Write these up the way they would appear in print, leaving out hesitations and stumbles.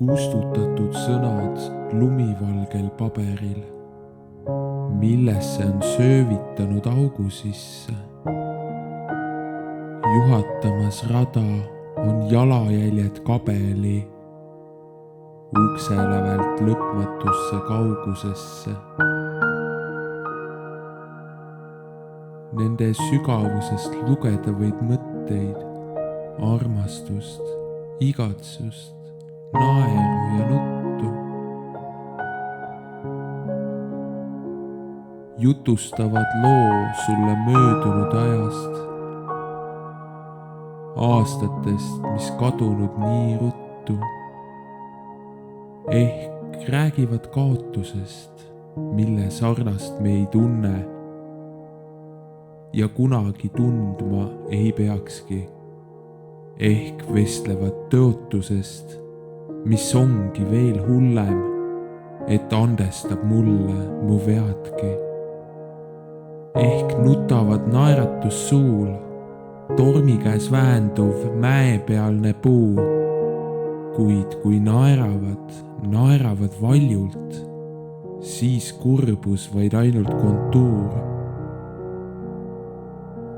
kustutatud sõnad lumivalgel paberil, millesse on söövitanud augu sisse. Juhatamas rada on jalajäljed kabeli, ukselävelt lõpmatusse kaugusesse. Nende sügavusest lugeda võid mõtteid, armastust, igatsust, naeru ja nuttu. Jutustavad loo sulle möödunud ajast, aastatest, mis kadunud nii ruttu. Ehk räägivad kaotusest, mille sarnast me ei tunne ja kunagi tundma ei peakski. Ehk vestlevad tõotusest, mis ongi veel hullem, et andestab mulle mu veadki. Ehk nutavad naeratus suul, tormi käes väänduv mäepealne puu, kuid kui naeravad valjult, siis kurbus vaid ainult kontuur.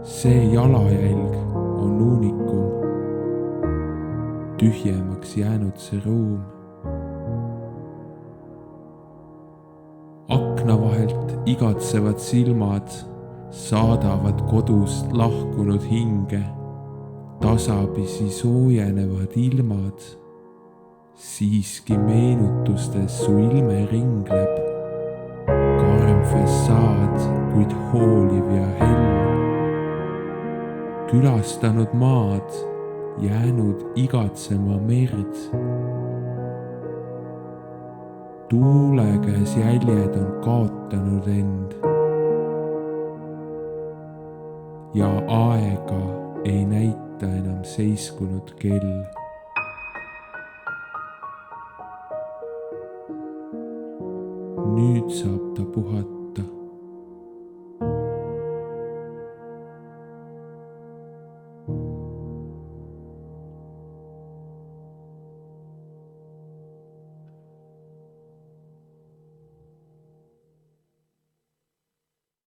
See jalajälg on uunikum, tühjemaks jäänud see ruum. Akna vahelt igatsevad silmad saadavad kodust lahkunud hinge, tasapisi soojenevad ilmad, siiski meenutustes su ilme ringleb, karm fassaad, kuid hooliv ja hell. Külastanud maad, jäänud igatsema merd. Tuule käes jäljed on kaotanud end ja aega ei näita enam seiskunud kell. Nüüd saab ta puhata.